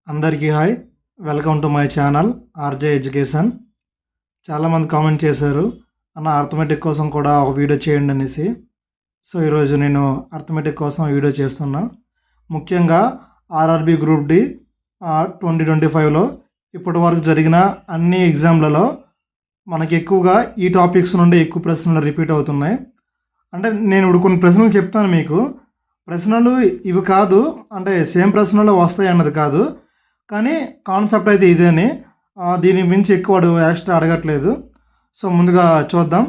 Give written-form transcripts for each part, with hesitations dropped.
అందరికీ hi. Welcome to my channel RJ education. చాలామంది comment చేశారు, అన్న అర్థమెటిక్ కోసం కూడా ఒక వీడియో చేయండి అనేసి. సో ఈరోజు నేను అర్థమెటిక్ కోసం వీడియో చేస్తున్నా. ముఖ్యంగా ఆర్ఆర్బి గ్రూప్ డి 2025లో ఇప్పటి వరకు జరిగిన అన్ని ఎగ్జామ్లలో మనకి ఎక్కువగా ఈ టాపిక్స్ నుండి ఎక్కువ ప్రశ్నలు రిపీట్ అవుతున్నాయి. అంటే నేను ఇప్పుడు కొన్ని ప్రశ్నలు చెప్తాను మీకు. ప్రశ్నలు ఇవి కాదు, అంటే సేమ్ ప్రశ్నలు వస్తాయి అన్నది కాదు, కానీ కాన్సెప్ట్ అయితే ఇదేని. దీనికి మించి ఎక్కువ ఎక్స్ట్రా అడగట్లేదు. సో ముందుగా చూద్దాం.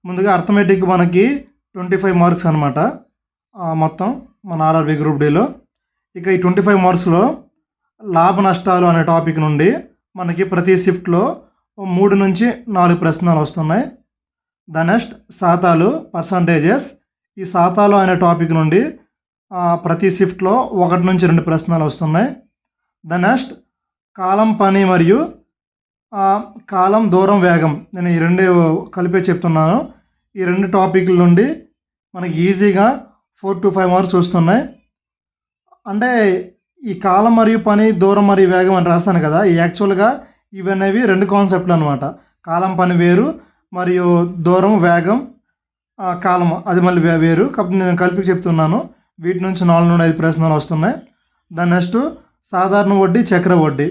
ముందుగా అర్థమెటిక్ మనకి 25 మార్క్స్ అనమాట మొత్తం మన ఆర్ఆర్బి గ్రూప్ డిలో. ఇక ఈ 25 మార్క్స్లో లాభ నష్టాలు అనే టాపిక్ నుండి మనకి ప్రతి షిఫ్ట్లో 3 నుంచి 4 ప్రశ్నలు వస్తున్నాయి. ద నెక్స్ట్ శాతాలు పర్సంటేజెస్. ఈ శాతాలు అనే టాపిక్ నుండి ప్రతి షిఫ్ట్లో 1 నుంచి 2 ప్రశ్నలు వస్తున్నాయి. ద నెక్స్ట్ కాలం పని మరియు కాలం దూరం వేగం. నేను ఈ రెండు కలిపే చెప్తున్నాను. ఈ రెండు టాపిక్ల నుండి మనకి ఈజీగా 4 to 5 మార్క్స్ వస్తున్నాయి. అంటే ఈ కాలం మరియు పని, దూరం మరియు వేగం అని రాస్తాను కదా, ఈ యాక్చువల్గా ఇవనేవి 2 కాన్సెప్ట్లు అనమాట. కాలం పని వేరు, మరియు దూరం వేగం కాలం అది మళ్ళీ వేరు. కాబట్టి నేను కలిపి చెప్తున్నాను. వీటి నుంచి 4 నుండి 5 ప్రశ్నలు వస్తున్నాయి. దాని నెక్స్ట్ సాధారణ వడ్డీ, చక్ర వడ్డీ,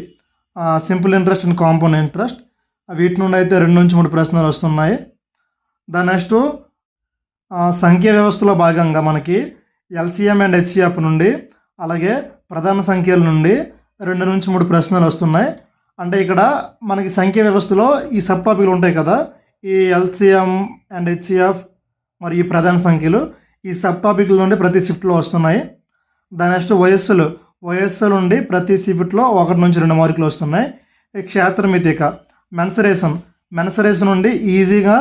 simple interest and compound interest. వీటి నుండి అయితే 2 నుంచి 3 ప్రశ్నలు వస్తున్నాయి. దాని నెక్స్ట్ సంఖ్య వ్యవస్థలో భాగంగా మనకి ఎల్సిఎం అండ్ హెచ్సిఎఫ్ నుండి, అలాగే ప్రధాన సంఖ్యల నుండి 2 నుంచి 3 ప్రశ్నలు వస్తున్నాయి. అంటే ఇక్కడ మనకి సంఖ్య వ్యవస్థలో ఈ సబ్ టాపిక్లు ఉంటాయి కదా, ఈ ఎల్సిఎం అండ్ హెచ్సిఎఫ్ మరియు ఈ ప్రధాన సంఖ్యలు, ఈ సబ్ టాపిక్ల నుండి ప్రతి షిఫ్ట్లో వస్తున్నాయి. దాని నెక్స్ట్ వయస్సు నుండి ప్రతి షిఫ్ట్లో 1 నుంచి 2 మార్కులు వస్తున్నాయి. క్షేత్రమితిక, మెన్సరేషన్ నుండి ఈజీగా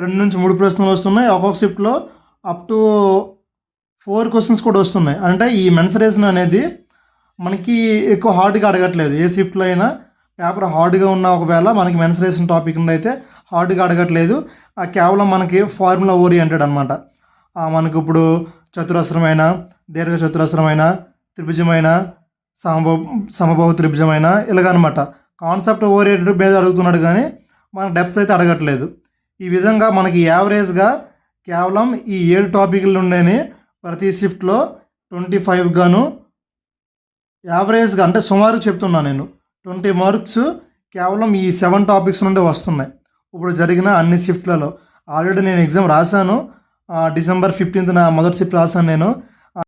2 నుంచి 3 ప్రశ్నలు వస్తున్నాయి. ఒక్కొక్క షిఫ్ట్లో అప్ టు 4 క్వశ్చన్స్ కూడా వస్తున్నాయి. అంటే ఈ మెన్సరేషన్ అనేది మనకి ఎక్కువ హార్డ్గా అడగట్లేదు. ఏ షిఫ్ట్లో అయినా పేపర్ హార్డ్గా ఉన్న ఒకవేళ మనకి మెన్సరేషన్ టాపిక్ నుండి అయితే హార్డ్గా అడగట్లేదు. కేవలం మనకి ఫార్ములా ఓరియంటెడ్ అనమాట. మనకు ఇప్పుడు చతురస్రమైన, దీర్ఘ చతురస్రమైన, త్రిభుజమైన, సమబాహు త్రిభుజమైన, ఇలాగనమాట కాన్సెప్ట్ ఓరియంటెడ్ మీద అడుగుతున్నాడు, కానీ మన డెప్త్ అయితే అడగట్లేదు. ఈ విధంగా మనకి యావరేజ్గా కేవలం ఈ 7 టాపిక్ల నుండి ప్రతి షిఫ్ట్లో 25 గాను యావరేజ్గా, అంటే సుమారు చెప్తున్నాను నేను, 20 మార్క్స్ కేవలం ఈ 7 టాపిక్స్ నుండి వస్తున్నాయి ఇప్పుడు జరిగిన అన్ని షిఫ్ట్లలో. ఆల్రెడీ నేను ఎగ్జామ్ రాశాను. December 15th మొదటి షిఫ్ట్ రాశాను నేను.